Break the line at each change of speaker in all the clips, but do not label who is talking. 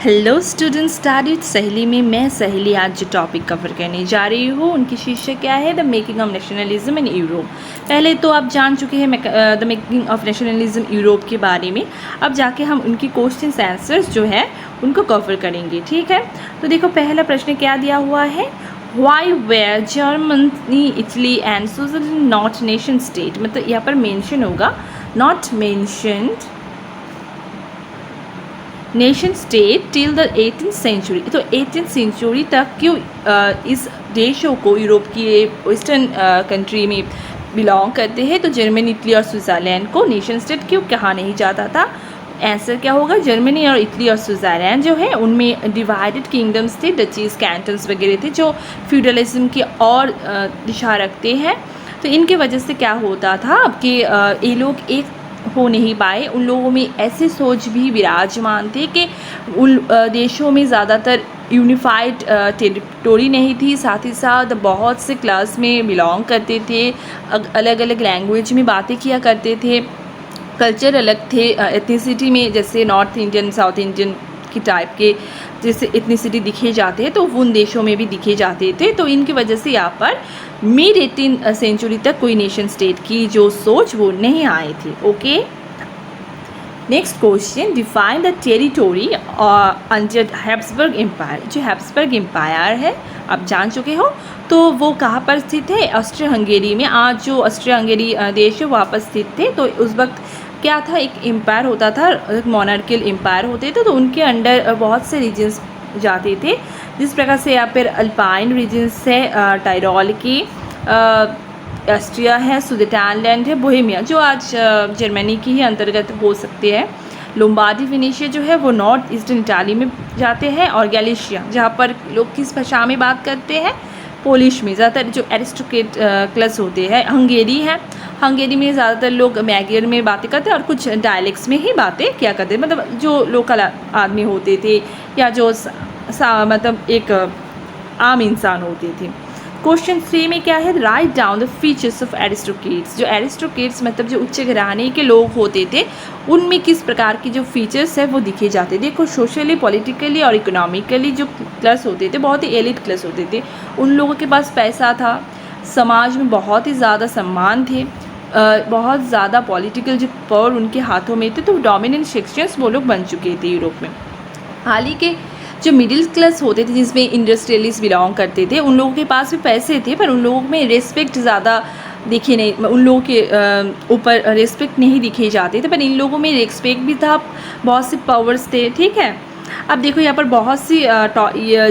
Hello student study सहेली में मैं सहेली आज जो टॉपिक कवर करने जा रही हूँ उनकी शीर्षक क्या है, the making of nationalism in Europe. पहले तो आप जान चुके हैं the making of nationalism Europe के बारे में। अब जाके हम उनकी क्वेश्चन आंसर्स जो है उनको कवर करेंगे, ठीक है। तो देखो पहला प्रश्न क्या दिया हुआ है, why were Germany Italy and Switzerland not nation state. मतलब यहाँ पर मेंशन होगा not mentioned nation state till the 18th century. तो 18th सेंचुरी तक क्यों इस देशों को, यूरोप की वेस्टर्न कंट्री में बिलोंग करते हैं, तो जर्मनी इटली और स्विट्ज़रलैंड को नेशन स्टेट क्यों कहा नहीं जाता था। आंसर क्या होगा, जर्मनी और इटली और स्विट्ज़रलैंड जो है उनमें डिवाइडेड किंगडम्स थे, डचीज कैंटन्स वगैरह थे जो फ्यूडलिज्म की और दिशा रखते हैं। तो इनके वजह से क्या होता था कि ये लोग एक हो नहीं पाए। उन लोगों में ऐसी सोच भी विराजमान थे कि उन देशों में ज़्यादातर यूनिफाइड टेरिटोरी नहीं थी, साथ ही साथ बहुत से क्लास में बिलोंग करते थे, अलग अलग लैंग्वेज में बातें किया करते थे, कल्चर अलग थे एथनिसिटी में, जैसे नॉर्थ इंडियन साउथ इंडियन की टाइप के जैसे एथनिसिटी दिखे जाते हैं तो उन देशों में भी दिखे जाते थे। तो इनकी वजह से यहाँ पर मिड 18th सेंचुरी तक कोई नेशन स्टेट की जो सोच वो नहीं आई थी। Okay, next question, define the territory under Habsburg empire. जो हैब्सबर्ग एम्पायर है आप जान चुके हो, तो वो कहाँ पर स्थित है, ऑस्ट्रिया हंगेरी में। आज जो ऑस्ट्रिया हंगेरी देश है वहाँ पर स्थित थे। तो उस वक्त क्या था, एक एम्पायर होता था, एक मोनार्कियल एम्पायर होते थे, तो उनके अंडर बहुत से रीजन्स जाते थे। जिस प्रकार से यहाँ पर अल्पाइन रीजन्स है, टायरोल की, ऑस्ट्रिया है, सुदेटानलैंड है, बोहेमिया जो आज जर्मनी की ही अंतर्गत हो सकते हैं, लोम्बार्डी वेनेशिया जो है वो नॉर्थ ईस्टर्न इटाली में जाते हैं, और गैलिशिया जहाँ पर लोग किस भाषा में बात करते हैं, पोलिश में। ज़्यादातर जो एरिस्टोक्रेट क्लास होते हैं, हंगेरी है, हंगेरी में ज़्यादातर लोग मैगियर में बातें करते हैं और कुछ डायलेक्ट्स में ही बातें क्या करते हैं, मतलब जो लोकल आदमी होते थे या जो मतलब एक आम इंसान होते थे। क्वेश्चन 3 में क्या है, write down the features of aristocrats. जो एरिस्टोक्रेट्स मतलब जो उच्च घराने के लोग होते थे उनमें किस प्रकार की जो फीचर्स है वो दिखे जाते थे। देखो सोशली, पॉलिटिकली और इकोनॉमिकली जो क्लास होते थे बहुत ही एलिट क्लास होते थे। उन लोगों के पास पैसा था, समाज में बहुत ही ज़्यादा सम्मान थे, बहुत ज़्यादा पॉलिटिकल जो पावर उनके हाथों में थे, तो डोमिनेंट सेक्शंस वो लोग बन चुके थे यूरोप में। हाल ही के जो मिडिल क्लास होते थे जिसमें इंडस्ट्रियलिस्ट बिलोंग करते थे, उन लोगों के पास भी पैसे थे पर उन लोगों में रिस्पेक्ट ज़्यादा दिखे नहीं, उन लोगों के ऊपर रिस्पेक्ट नहीं दिखे जाते थे, पर इन लोगों में रिस्पेक्ट भी था, बहुत से पावर्स थे, ठीक है। अब देखो यहाँ पर बहुत सी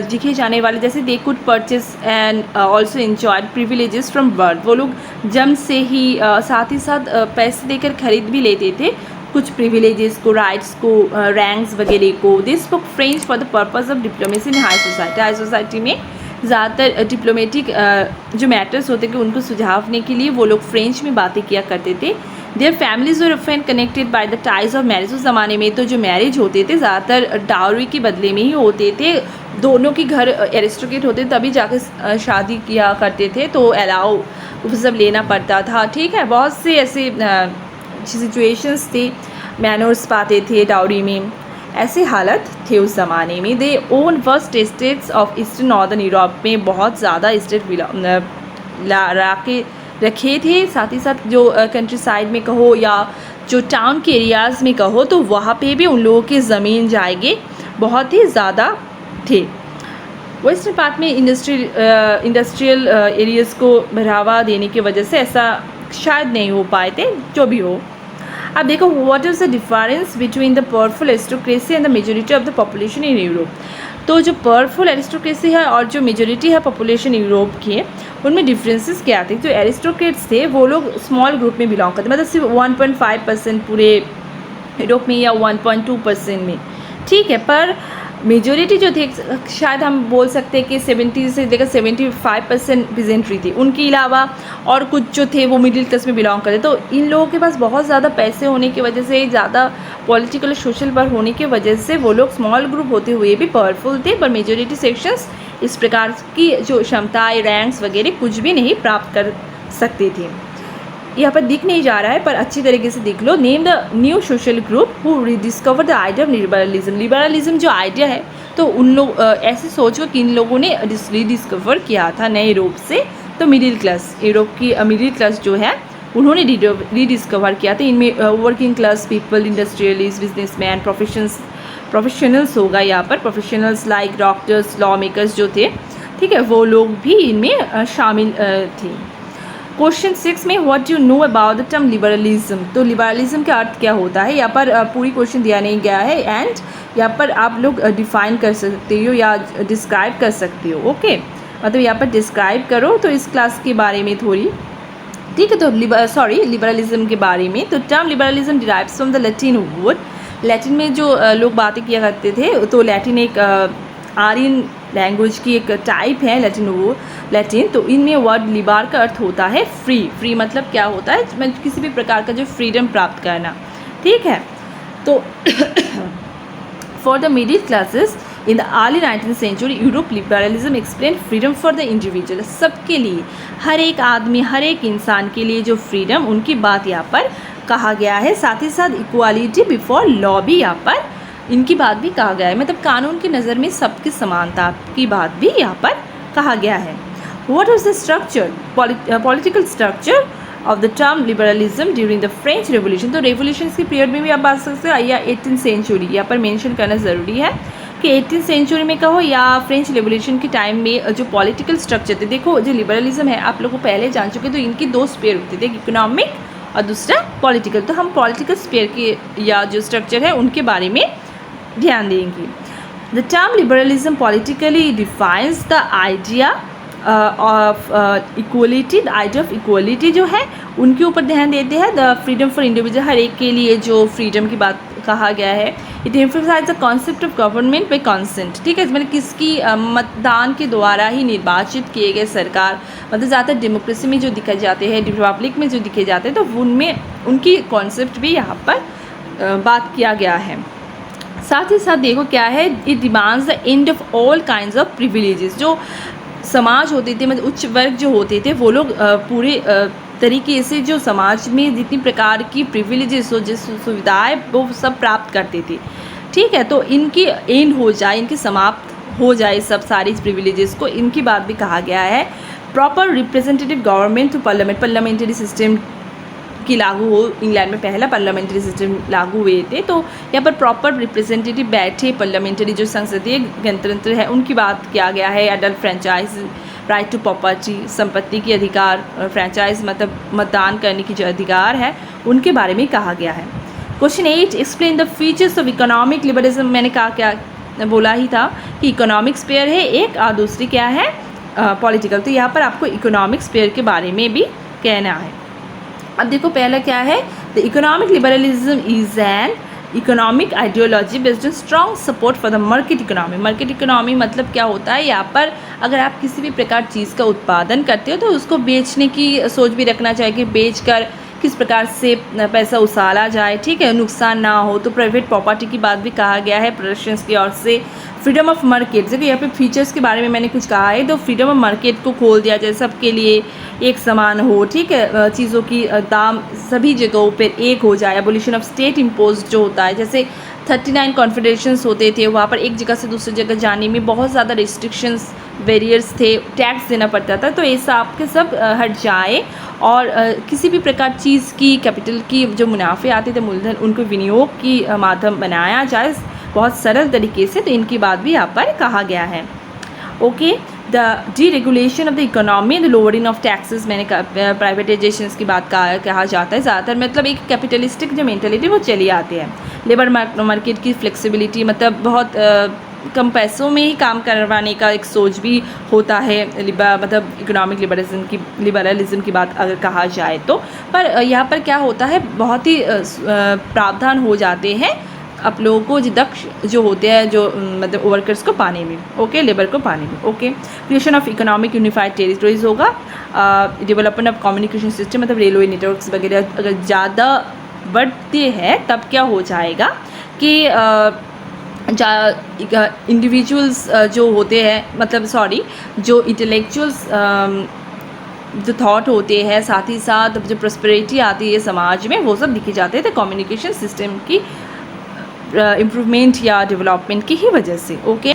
दिखे जाने वाले, जैसे they could purchase and also enjoyed privileges from birth. वो लोग जन्म से ही साथ ही साथ पैसे देकर खरीद भी लेते थे कुछ प्रिविलेजेस को, राइट्स को, रैंक्स वगैरह को। This spoke French for the purpose of diplomacy in high society. High society में ज़्यादातर डिप्लोमेटिक जो मैटर्स होते थे उनको सुझावने के लिए वो लोग फ्रेंच में बातें किया करते थे। Their families were often connected by the ties of marriage. उस ज़माने में तो जो मैरिज होते थे ज़्यादातर डावरी के बदले में ही होते थे, दोनों के घर एरिस्टोक्रेट होते तभी जाकर शादी किया करते थे, तो अलाउ वो सब लेना पड़ता था, ठीक है। बहुत से ऐसे सिचुएशंस थे, मैनर्स पाते थे डाउरी में, ऐसे हालत थे उस ज़माने में। They own first states of eastern northern Europe में बहुत ज़्यादा स्टेट रखे थे। साथ ही साथ जो कंट्री साइड में कहो या जो टाउन के एरियाज़ में कहो तो वहाँ पे भी उन लोगों के ज़मीन जायगे बहुत ही ज़्यादा थे। वेस्टर्न पार्ट में इंडस्ट्रियल एरियाज़ को बढ़ावा देने की वजह से ऐसा शायद नहीं हो पाए थे, जो भी हो। अब देखो, what is the difference between the powerful aristocracy and the majority of the population in Europe. तो जो पावरफुल एरिस्टोक्रेसी है और जो मेजोरिटी है पॉपुलेशन यूरोप की, उनमें डिफरेंसेस क्या थे। जो एरिस्टोक्रेट्स थे वो लोग स्मॉल ग्रुप में बिलोंग करते, मतलब सिर्फ 1.5% पूरे यूरोप में या 1.2% में, ठीक है। पर मेजोरिटी जो थे शायद हम बोल सकते हैं कि 70 से लेकर 75% पेजेंट्री थी, उनके अलावा और कुछ जो थे वो मिडिल क्लास में बिलोंग करते। तो इन लोगों के पास बहुत ज़्यादा पैसे होने की वजह से, ज़्यादा पॉलिटिकल और सोशल पर होने की वजह से वो लोग स्मॉल ग्रुप होते हुए भी पावरफुल थे, पर मेजोरिटी सेक्शंस इस प्रकार की जो क्षमताएँ, रैंक्स वगैरह कुछ भी नहीं प्राप्त कर सकते थे। यहाँ पर दिख नहीं जा रहा है पर अच्छी तरीके से देख लो। Name the new social group who rediscover the idea of liberalism. Liberalism जो आइडिया है तो उन लोग ऐसे सोचो कि इन लोगों ने रिडिस्कवर किया था नए रूप से। तो मिडिल क्लास, यूरोप की मिडिल क्लास जो है उन्होंने रीडिस्कवर किया था। इनमें working class people, industrialist, businessman, professionals होगा यहाँ पर, professionals like doctors, law makers जो थे, ठीक है, वो लोग भी इनमें शामिल थे। क्वेश्चन 6 में what you know about the term liberalism. तो लिबरलिज्म का अर्थ क्या होता है, यहाँ पर पूरी क्वेश्चन दिया नहीं गया है एंड यहाँ पर आप लोग डिफाइन कर सकते हो या डिस्क्राइब कर सकते हो। ओके, मतलब यहाँ पर डिस्क्राइब करो तो इस क्लास के बारे में थोड़ी, ठीक है। तो लिबरलिज्म के बारे में, तो term liberalism derives from the Latin word. Latin में जो लोग बातें किया करते थे, तो लैटिन एक आर्यन लैंग्वेज की एक टाइप है लैटिन। तो इनमें वर्ड लिबार का अर्थ होता है फ्री मतलब क्या होता है, किसी भी प्रकार का जो फ्रीडम प्राप्त करना, ठीक है। तो for the middle classes in the early 19th century Europe liberalism explain freedom for the individual. सबके लिए, हर एक आदमी, हर एक इंसान के लिए जो फ्रीडम, उनकी बात यहाँ पर कहा गया है। साथ ही साथ इक्वालिटी बिफोर लॉ भी यहाँ पर इनकी बात भी कहा गया है, मतलब कानून की नज़र में सबकी समानता की बात भी यहाँ पर कहा गया है। What was the structure, political structure of the term liberalism during the French revolution. तो रेवोल्यूशन के पीरियड में भी आप बात सकते हैं, या 18th सेंचुरी यहाँ पर मेंशन करना ज़रूरी है कि 18th सेंचुरी में कहो या फ्रेंच रेवोल्यूशन के टाइम में जो पॉलिटिकल स्ट्रक्चर थे। देखो जो लिबरलिज्म है आप लोग को पहले जान चुके, तो इनकी दो स्पेयर होते थे, इकोनॉमिक और दूसरा पॉलिटिकल। तो हम पॉलिटिकल स्पेयर के या जो स्ट्रक्चर है उनके बारे में ध्यान देंगे। The term liberalism politically defines the idea of equality. The idea of equality जो है उनके ऊपर ध्यान देते हैं। द फ्रीडम फॉर इंडिविजुअल, हर एक के लिए जो फ्रीडम की बात कहा गया है। It emphasise the concept of government by consent, ठीक है, मतलब किसकी मतदान के द्वारा ही निर्वाचित किए गए सरकार, मतलब ज़्यादातर डेमोक्रेसी में जो दिखाए जाते हैं, रिपब्लिक में जो दिखे जाते हैं, तो उनमें उनकी कॉन्सेप्ट भी यहाँ पर बात किया गया है। साथ ही साथ देखो क्या है, it demands the end of all kinds of privileges. जो समाज होते थे, मतलब उच्च वर्ग जो होते थे, वो लोग पूरे तरीके से जो समाज में जितनी प्रकार की प्रिविलेजेस हो, जिस सुविधाएं, वो सब प्राप्त करते थे, ठीक है। तो इनकी एंड हो जाए, इनकी समाप्त हो जाए सब सारी प्रिविलेजेस को, इनकी बात भी कहा गया है। Proper representative government to parliamentary system की लागू हो। इंग्लैंड में पहला पार्लियामेंट्री सिस्टम लागू हुए थे, तो यहाँ पर प्रॉपर रिप्रेजेंटेटिव बैठे, पार्लियामेंट्री जो संसदीय गणतंत्र है उनकी बात किया गया है। Adult franchise, right to property, संपत्ति की अधिकार, फ्रेंचाइज मतलब मतदान करने की जो अधिकार है, उनके बारे में कहा गया है। Question 8, explain the features of economic liberalism. मैंने कहा क्या बोला ही था कि इकोनॉमिक स्पेयर है एक और दूसरी क्या है, पॉलिटिकल। तो यहाँ पर आपको इकोनॉमिक स्पेयर के बारे में भी कहना है। अब देखो पहला क्या है, the economic liberalism is an economic ideology based on strong support for the market economy. Market economy मतलब क्या होता है, यहाँ पर अगर आप किसी भी प्रकार चीज़ का उत्पादन करते हो तो उसको बेचने की सोच भी रखना चाहिए कि बेच कर किस प्रकार से पैसा उछाला जाए, ठीक है, नुकसान ना हो। तो प्राइवेट प्रॉपर्टी की बात भी कहा गया है प्रोडक्शंस की ओर से। फ्रीडम ऑफ मार्केट, देखिए यहाँ पे फीचर्स के बारे में मैंने कुछ कहा है, तो फ्रीडम ऑफ मार्केट को खोल दिया जाए, सबके लिए एक समान हो, ठीक है, चीज़ों की दाम सभी जगहों पर एक हो जाए। एबोलिशन ऑफ स्टेट इम्पोज जो होता है, जैसे 39 कॉन्फेडरेशंस होते थे, वहाँ पर एक जगह से दूसरी जगह जाने में बहुत ज़्यादा रिस्ट्रिक्शंस, बैरियर्स थे, टैक्स देना पड़ता था। तो ये सब के सब हट जाए और किसी भी प्रकार चीज़ की, कैपिटल की जो मुनाफे आते थे, मूलधन, उनको विनियोग की माध्यम बनाया जाए बहुत सरल तरीके से। तो इनकी बात भी यहाँ पर कहा गया है। Okay, the deregulation of the economy, the lowering of taxes, मैंने प्राइवेटाइजेशन की बात कहा जाता है ज़्यादातर, मतलब एक कैपिटलिस्टिक जो मेंटेलिटी वो चली आती है। लेबर मार्केट की फ्लेक्सिबिलिटी, मतलब बहुत कम पैसों में ही काम करवाने का एक सोच भी होता है, मतलब इकोनॉमिक लिबरलिज्म की बात अगर कहा जाए तो। पर यहाँ पर क्या होता है, बहुत ही प्रावधान हो जाते हैं आप लोगों को जो दक्ष जो होते हैं, जो मतलब वर्कर्स को पाने में, ओके, लेबर को पाने में। Okay, creation of economic unified territories होगा। डेवलपमेंट ऑफ कम्युनिकेशन सिस्टम, मतलब रेलवे नेटवर्क्स वगैरह अगर ज़्यादा बढ़ते हैं तब क्या हो जाएगा कि इंडिविजुअल्स जो होते हैं, मतलब जो इंटेलेक्चुअल्स जो थॉट होते हैं, साथ ही साथ जो प्रॉस्पेरिटी आती है समाज में, वो सब लिखे जाते थे कम्युनिकेशन सिस्टम की इम्प्रूवमेंट या डेवलपमेंट की ही वजह से। ओके,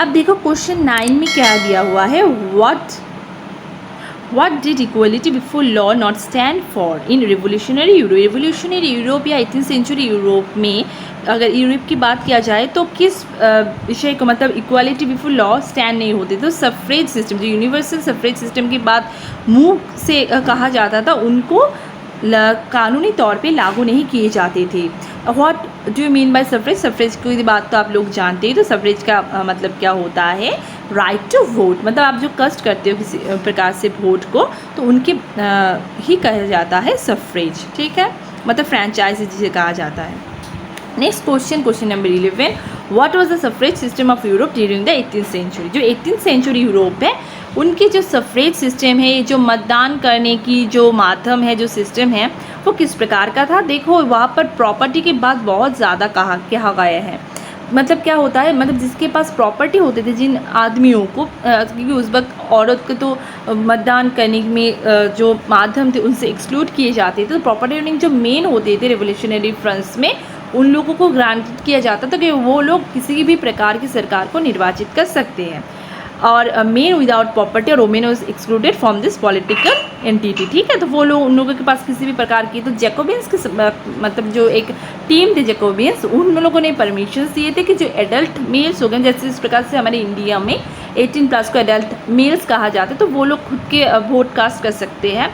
अब देखो क्वेश्चन 9 में क्या दिया हुआ है, What did equality before law not stand for in revolutionary Europe? Revolutionary Europe या 18th century यूरोप में, अगर यूरोप की बात किया जाए तो किस विषय को, मतलब इक्वालिटी बिफोर लॉ स्टैंड नहीं होते, तो सफ्रेज सिस्टम, जो यूनिवर्सल सफ्रेज सिस्टम की बात मुंह से कहा जाता था, उनको कानूनी तौर पे लागू नहीं किए जाते थे। What do you mean by suffrage? Suffrage की बात तो आप लोग जानते हैं, तो सफ्रेज का मतलब क्या होता है, राइट टू वोट, मतलब आप जो कष्ट करते हो किसी प्रकार से वोट को, तो उनके ही कहा जाता है सफ्रेज, ठीक है, मतलब फ्रेंचाइज जिसे कहा जाता है। Next question, question number 11, what was the suffrage system of Europe during the 18th century? जो 18th सेंचुरी यूरोप है, उनकी जो सफ्रेज सिस्टम है, जो मतदान करने की जो माध्यम है, जो सिस्टम है, वो किस प्रकार का था? देखो वहाँ पर प्रॉपर्टी की बात बहुत ज़्यादा कहा गया है। मतलब क्या होता है, मतलब जिसके पास प्रॉपर्टी होते थे, जिन आदमियों को, क्योंकि उस वक्त औरत को तो मतदान करने में जो माध्यम थे उनसे एक्सक्लूड किए जाते थे, तो प्रॉपर्टी ओनिंग जो मेन होते थे रेवोल्यूशनरी फ्रंट्स में, उन लोगों को ग्रांटेड किया जाता था कि वो लोग किसी भी प्रकार की सरकार को निर्वाचित कर सकते हैं, और मेन विदाउट प्रॉपर्टी और women was excluded from this political entity, ठीक है। तो वो लोग, उन लोगों के पास किसी भी प्रकार की, तो जैकोबियंस के मतलब जो एक टीम थे जैकोबियंस, उन लोगों ने परमिशन दिए थे कि जो एडल्ट मेल्स हो गए, जैसे इस प्रकार से हमारे इंडिया में 18+ को एडल्ट मेल्स कहा जाता है, तो वो लोग खुद के वोट कास्ट कर सकते हैं।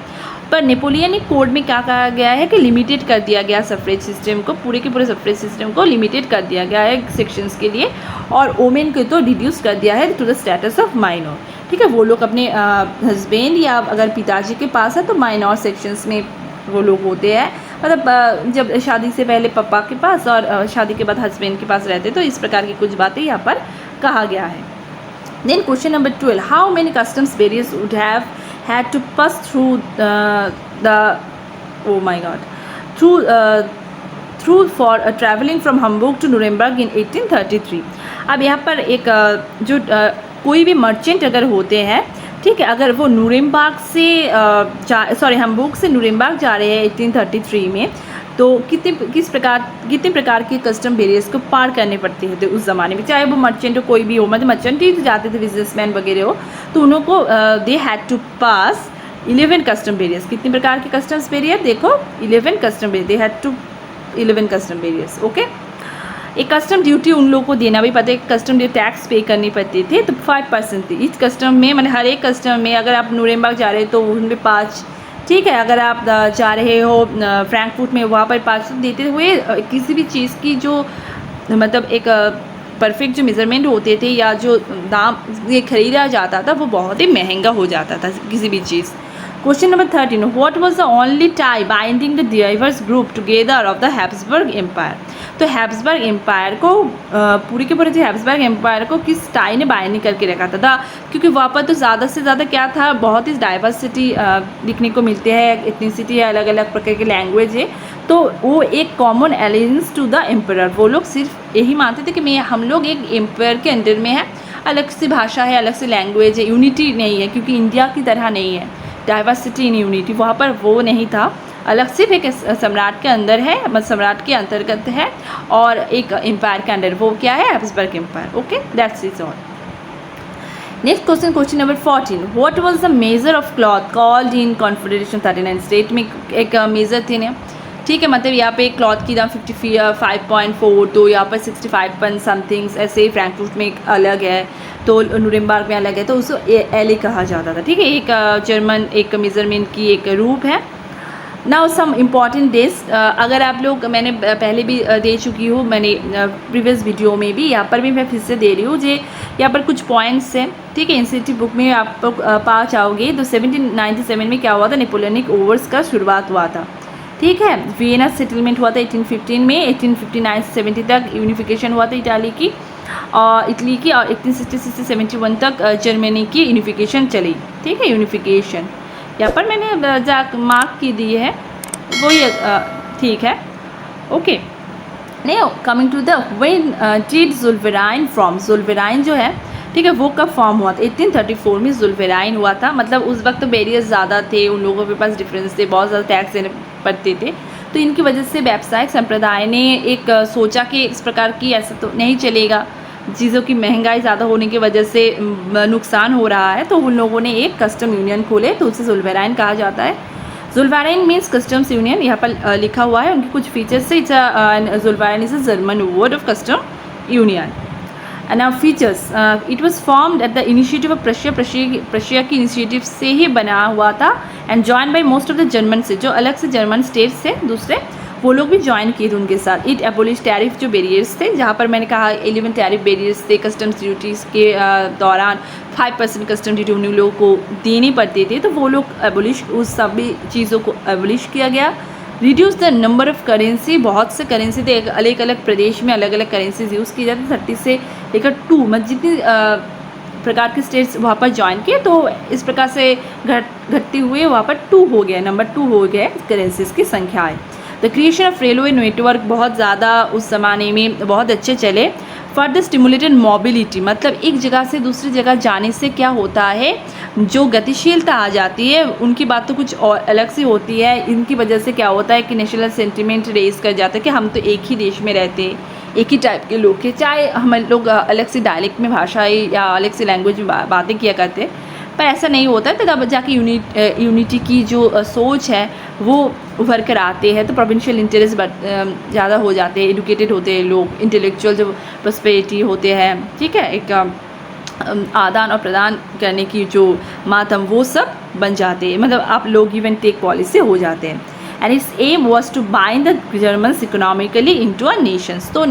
पर नेपोलियनिक कोड में क्या कहा गया है कि लिमिटेड कर दिया गया सफ्रेज सिस्टम को, पूरे के पूरे सफ्रेज सिस्टम को लिमिटेड कर दिया गया है सेक्शंस के लिए, और वोमेन को तो रिड्यूस कर दिया है to the status of minor, ठीक है। वो लोग अपने हस्बैंड या अगर पिताजी के पास है तो माइनर सेक्शंस में वो लोग होते हैं, मतलब जब शादी से पहले पापा के पास और शादी के बाद हस्बैंड के पास रहते, तो इस प्रकार की कुछ बातें यहाँ पर कहा गया है। Then question number 12, how many customs barriers would have had to pass through through for traveling from Hamburg to Nuremberg in 1833। अब यहाँ पर एक जो कोई भी मर्चेंट अगर होते हैं, ठीक है, अगर वो नूरेमबर्ग से हम्बुर्ग से नूरेमबर्ग जा रहे हैं 1833 में, तो कितने प्रकार के कस्टम बैरियर्स को पार करने पड़ते थे उस ज़माने में, चाहे वो मर्चेंट हो, कोई भी हो, मतलब मर्चेंट ही जाते थे, बिजनेसमैन वगैरह हो, तो उनको they had to pass 11 custom barriers. कितने प्रकार के कस्टम्स बैरियर? देखो 11 custom barrier, they had to 11 custom barriers. Okay, एक कस्टम ड्यूटी उन लोगों को देना भी पड़ता है, कस्टम ड्यूटी टैक्स पे करनी पड़ती थी, तो 5% थी इस कस्टम में, मतलब हर एक कस्टम में। अगर आप नूरेमबर्ग जा रहे हो तो उनमें 5, ठीक है, अगर आप जा रहे हो फ्रैंकफर्ट में, वहाँ पर 5 देते हुए किसी भी चीज़ की जो मतलब एक परफेक्ट जो मेज़रमेंट होते थे या जो दाम ये खरीदा जाता था, वो बहुत ही महंगा हो जाता था किसी भी चीज़। Question number 13, what was the only tie binding the diverse group together of the Habsburg empire? तो हैब्सबर्ग एम्पायर को पूरे के पूरे जो हैब्सबर्ग एम्पायर को किस टाई ने बाइंडिंग करके रखा था? क्योंकि वहाँ पर तो ज़्यादा से ज़्यादा क्या था, बहुत ही डाइवर्सिटी दिखने को मिलते हैं, इथनिसिटी है, अलग अलग प्रकार के लैंग्वेज है, तो वो एक common aliens to the empire, वो लोग सिर्फ यही मानते थे कि हम लोग एक एम्पायर के अंडर में है, अलग से भाषा है, अलग से लैंग्वेज है, यूनिटी नहीं है, क्योंकि इंडिया की तरह नहीं है डाइवर्सिटी इन यूनिटी, वहाँ पर वो नहीं था, अलग सिर्फ एक सम्राट के अंदर है, मतलब सम्राट के अंतर्गत है, और एक एम्पायर के अंडर, वो क्या है, Habsburg empire. Okay, that's is all. Next question, question number 14, what was the major of cloth called in confederation 39 state में? एक मेजर थे ना, ठीक है, मतलब यहाँ पे क्लॉथ की दाम 55.4, तो यहाँ पर 65 समथिंग्स, ऐसे फ्रैंकफर्ट में एक अलग है, तो नूरेमबर्ग में अलग है, तो उसको एले कहा जाता था, ठीक है। एक जर्मन एक मेज़रमेंट की एक रूप है। नाउ सम इम्पॉर्टेंट डेज, अगर आप लोग, मैंने पहले भी दे चुकी हूँ, मैंने प्रीवियस वीडियो में भी, यहाँ पर भी मैं फिर से दे रही हूँ, जो यहाँ पर कुछ पॉइंट्स हैं, ठीक है, एनसीईआरटी बुक में आप पा जाओगे। तो 1797 में क्या हुआ था, नेपोलियनिक वॉर्स का शुरुआत हुआ था, ठीक है। वियना सेटलमेंट हुआ था 1815 में, 1859 से 70 तक यूनिफिकेशन हुआ था इटली की, और 1866 से 71 तक जर्मनी की यूनिफिकेशन चली, ठीक है, यूनिफिकेशन यहाँ पर मैंने मार्क की दी है, वो ये ठीक है। ओके, नहीं, coming to the when did Zollverein from, Zollverein जो है ठीक है, वो कब फॉर्म हुआ था? 1834 में जुल्फिराइन हुआ था। मतलब उस वक्त तो बैरियर्स ज़्यादा थे, उन लोगों के पास डिफरेंस थे, बहुत ज़्यादा टैक्स देने पड़ते थे, तो इनकी वजह से व्यावसायिक संप्रदाय ने एक सोचा कि इस प्रकार की ऐसा तो नहीं चलेगा, चीज़ों की महंगाई ज़्यादा होने की वजह से नुकसान हो रहा है, तो उन लोगों ने एक कस्टम यूनियन खोले, तो उसे जुल्फिराइन कहा जाता है। जुल्फिराइन मीन्स कस्टम्स यूनियन, यहाँ पर लिखा हुआ है। उनके कुछ फीचर्स से Zollverein is a German word of custom union. And now features, it was formed at the initiative of Prussia की इनिशिएटिव से ही बना हुआ था, and join by most of the German से, जो अलग से जर्मन स्टेट्स थे दूसरे, वो लोग भी ज्वाइन किए थे उनके साथ। इट एबोलिश टैरिफ, जो बैरियर्स थे, जहाँ पर मैंने कहा 11 टैरिफ बैरियर्स थे, कस्टम्स ड्यूटीज़ के दौरान 5% कस्टम ड्यूटी उन लोगों को देनी पड़ती थी, तो वो लोग एबोलिश, उस सभी चीज़ों को एबोलिश किया गया। Reduce the number of currency, बहुत से करेंसी थे, अलग अलग प्रदेश में अलग अलग करेंसीज यूज़ की जाती, 30 से लेकर 2, मतलब जितनी प्रकार के स्टेट्स वहाँ पर ज्वाइन किए, तो इस प्रकार से घटते हुए वहाँ पर 2 हो गया, नंबर 2 हो गया करेंसीज की संख्या है। The creation of railway network, बहुत ज़्यादा उस ज़माने में बहुत अच्छे चले। फर्दर स्टिमुलेटेड मोबिलिटी, मतलब एक जगह से दूसरी जगह जाने से क्या होता है, जो गतिशीलता आ जाती है, उनकी बात तो कुछ और अलग सी होती है। इनकी वजह से क्या होता है कि नेशनल सेंटिमेंट रेज कर जाता है कि हम तो एक ही देश में रहते हैं, एक ही टाइप के लोग के, चाहे हम लोग अलग से डायलेक्ट में भाषा या अलग से लैंग्वेज में बातें किया करते हैं, पर ऐसा नहीं होता है। तब जाके यूनिटी की जो सोच है वो उभर कर आते हैं, तो प्रोविंशियल इंटरेस्ट ज़्यादा हो जाते हैं, एडुकेटेड होते हैं लोग, इंटेलेक्चुअल जो प्रॉस्पेरिटी होते हैं, ठीक है, एक आदान और प्रदान करने की जो माध्यम, वो सब बन जाते हैं, मतलब आप लोग गिव एंड टेक पॉलिसी हो जाते हैं। And its aim was to bind the Germans economically into a nations, तो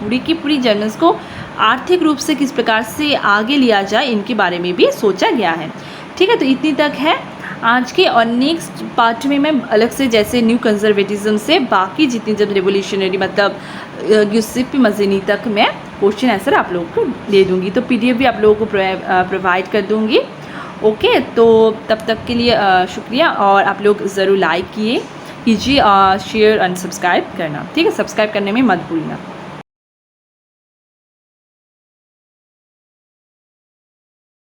पूरी की पूरी जर्मन्स को आर्थिक रूप से किस प्रकार से आगे लिया जाए, इनके बारे में भी सोचा गया है। ठीक है, तो इतनी तक है आज के, और नेक्स्ट पार्ट में मैं अलग से जैसे न्यू कंजर्वेटिज्म से बाकी जितनी जब रेवोल्यूशनरी, मतलब यूसिफ मज़नी तक मैं क्वेश्चन आंसर आप लोगों को दे दूँगी, तो PDF भी आप लोगों को प्रोवाइड कर दूँगी। ओके, तो तब तक के लिए शुक्रिया, और आप लोग ज़रूर लाइक कीजिए, शेयर एंड सब्सक्राइब करना, ठीक है, सब्सक्राइब करने में मत भूलना।